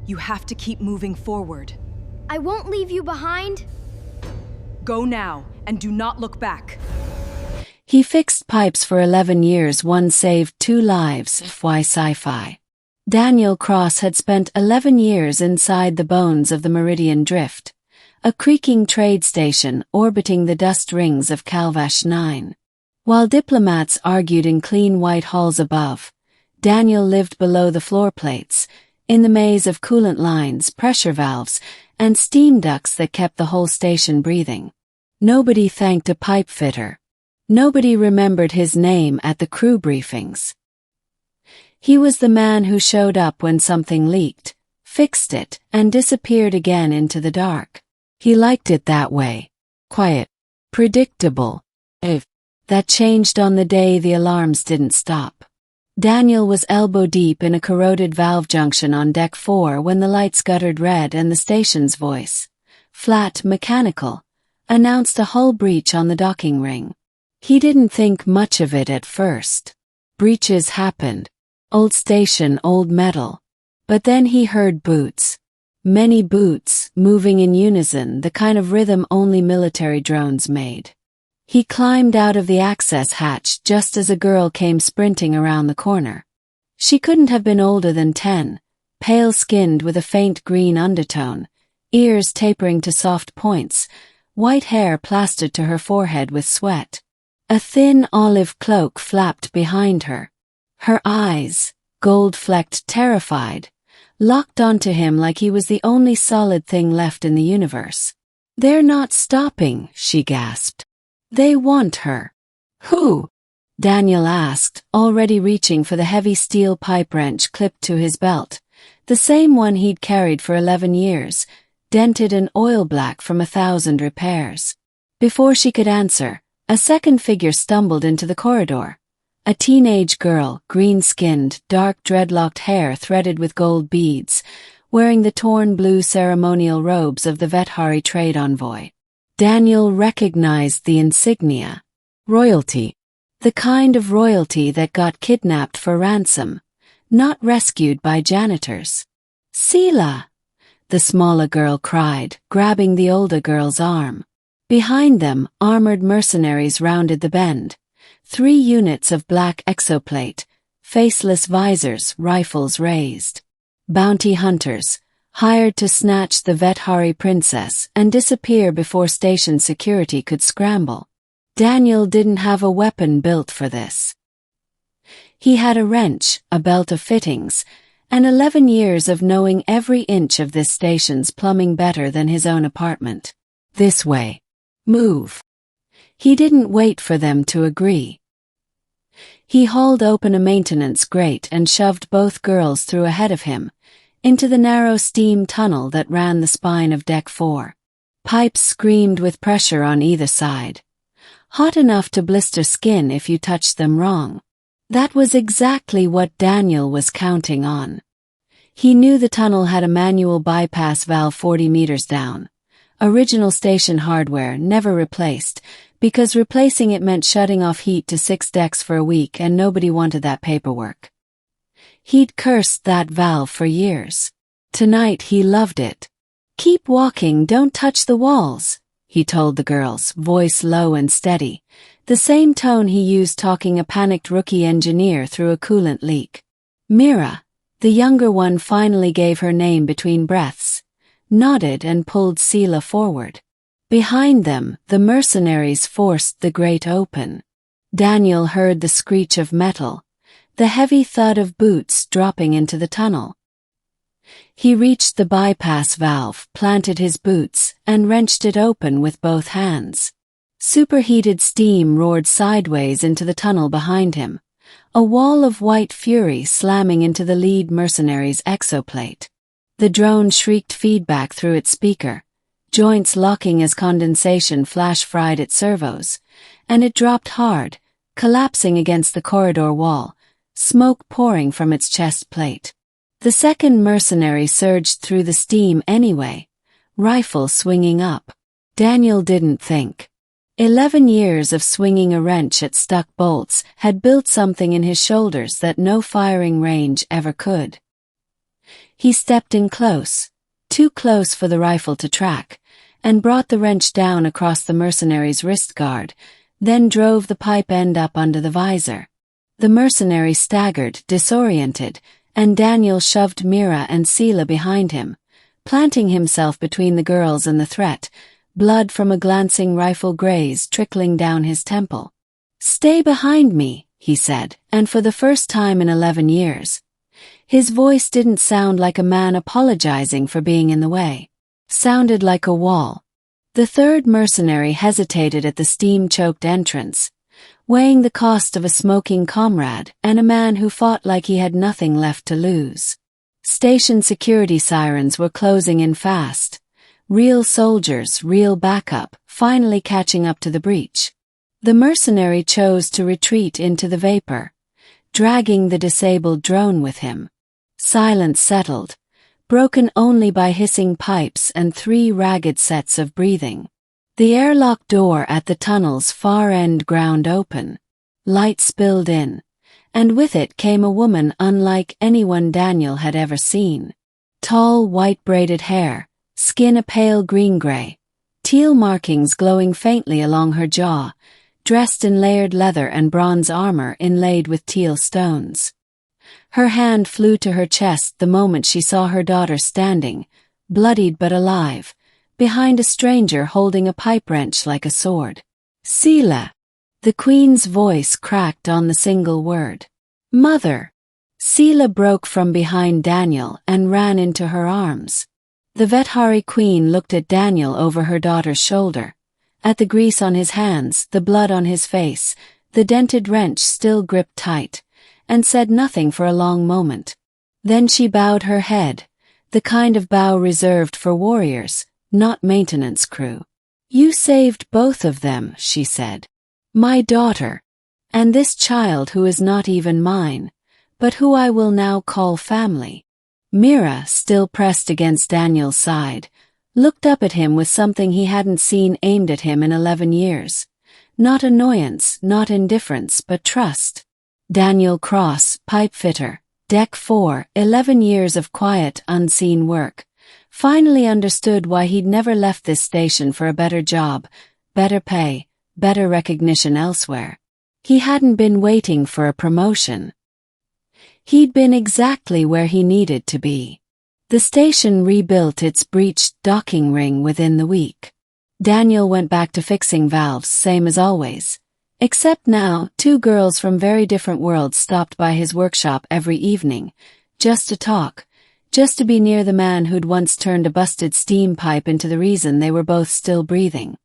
You have to keep moving forward. I won't leave you behind. Go now, and do not look back. He fixed pipes for 11 years, one saved 2 lives, HFY SciFi. Daniel Cross had spent 11 years inside the bones of the Meridian Drift, a creaking trade station orbiting the dust rings of Calvash 9. While diplomats argued in clean white halls above, Daniel lived below the floor plates, in the maze of coolant lines, pressure valves, and steam ducts that kept the whole station breathing. Nobody thanked a pipe fitter. Nobody remembered his name at the crew briefings. He was the man who showed up when something leaked, fixed it, and disappeared again into the dark. He liked it that way. Quiet. Predictable. That changed on the day the alarms didn't stop. Daniel was elbow deep in a corroded valve junction on Deck 4 when the lights guttered red and the station's voice, flat, mechanical, announced a hull breach on the docking ring. He didn't think much of it at first. Breaches happened. Old station, old metal. But then he heard boots. Many boots, moving in unison, the kind of rhythm only military drones made. He climbed out of the access hatch just as a girl came sprinting around the corner. She couldn't have been older than 10, pale-skinned with a faint green undertone, ears tapering to soft points, white hair plastered to her forehead with sweat. A thin olive cloak flapped behind her. Her eyes, gold-flecked, terrified, locked onto him like he was the only solid thing left in the universe. "They're not stopping," she gasped. "They want her." "Who?" Daniel asked, already reaching for the heavy steel pipe wrench clipped to his belt, the same one he'd carried for 11 years, dented and oil-black from 1,000 repairs. Before she could answer, a second figure stumbled into the corridor. A teenage girl, green-skinned, dark dreadlocked hair threaded with gold beads, wearing the torn blue ceremonial robes of the Vethari trade envoy. Daniel recognized the insignia. Royalty. The kind of royalty that got kidnapped for ransom, not rescued by janitors. "Sela!" the smaller girl cried, grabbing the older girl's arm. Behind them, armored mercenaries rounded the bend. 3 units of black exoplate, faceless visors, rifles raised. Bounty hunters, hired to snatch the Vethari princess and disappear before station security could scramble. Daniel didn't have a weapon built for this. He had a wrench, a belt of fittings, and 11 years of knowing every inch of this station's plumbing better than his own apartment. "This way. Move." He didn't wait for them to agree. He hauled open a maintenance grate and shoved both girls through ahead of him, into the narrow steam tunnel that ran the spine of Deck 4. Pipes screamed with pressure on either side. Hot enough to blister skin if you touched them wrong. That was exactly what Daniel was counting on. He knew the tunnel had a manual bypass valve 40 meters down. Original station hardware, never replaced, because replacing it meant shutting off heat to 6 decks for a week and nobody wanted that paperwork. He'd cursed that valve for years. Tonight he loved it. "Keep walking, don't touch the walls," he told the girls, voice low and steady, the same tone he used talking a panicked rookie engineer through a coolant leak. Mira, the younger one, finally gave her name between breaths, nodded and pulled Sela forward. Behind them, the mercenaries forced the grate open. Daniel heard the screech of metal, the heavy thud of boots dropping into the tunnel. He reached the bypass valve, planted his boots, and wrenched it open with both hands. Superheated steam roared sideways into the tunnel behind him, a wall of white fury slamming into the lead mercenary's exoplate. The drone shrieked feedback through its speaker, joints locking as condensation flash-fried its servos, and it dropped hard, collapsing against the corridor wall, smoke pouring from its chest plate. The second mercenary surged through the steam anyway, rifle swinging up. Daniel didn't think. 11 years of swinging a wrench at stuck bolts had built something in his shoulders that no firing range ever could. He stepped in close, too close for the rifle to track, and brought the wrench down across the mercenary's wrist guard, then drove the pipe end up under the visor. The mercenary staggered, disoriented, and Daniel shoved Mira and Sela behind him, planting himself between the girls and the threat, blood from a glancing rifle graze trickling down his temple. "Stay behind me," he said, and for the first time in 11 years. His voice didn't sound like a man apologizing for being in the way. Sounded like a wall. The third mercenary hesitated at the steam-choked entrance, weighing the cost of a smoking comrade and a man who fought like he had nothing left to lose. Station security sirens were closing in fast. Real soldiers, real backup, finally catching up to the breach. The mercenary chose to retreat into the vapor, dragging the disabled drone with him. Silence settled, broken only by hissing pipes and 3 ragged sets of breathing. The airlock door at the tunnel's far end ground open. Light spilled in, and with it came a woman unlike anyone Daniel had ever seen. Tall, white-braided hair, skin a pale green-gray, teal markings glowing faintly along her jaw, dressed in layered leather and bronze armor inlaid with teal stones. Her hand flew to her chest the moment she saw her daughter standing, bloodied but alive, behind a stranger holding a pipe wrench like a sword. "Sela." The queen's voice cracked on the single word. "Mother." Sela broke from behind Daniel and ran into her arms. The Vethari queen looked at Daniel over her daughter's shoulder, at the grease on his hands, the blood on his face, the dented wrench still gripped tight, and said nothing for a long moment. Then she bowed her head, the kind of bow reserved for warriors, not maintenance crew. "You saved both of them," she said. "My daughter, and this child who is not even mine, but who I will now call family." Mira, still pressed against Daniel's side, looked up at him with something he hadn't seen aimed at him in 11 years. Not annoyance, not indifference, but trust. Daniel Cross, pipe fitter, Deck 4, 11 years of quiet, unseen work. Finally understood why he'd never left this station for a better job, better pay, better recognition elsewhere. He hadn't been waiting for a promotion. He'd been exactly where he needed to be. The station rebuilt its breached docking ring within the week. Daniel went back to fixing valves, same as always. Except now, 2 girls from very different worlds stopped by his workshop every evening, just to talk, just to be near the man who'd once turned a busted steam pipe into the reason they were both still breathing.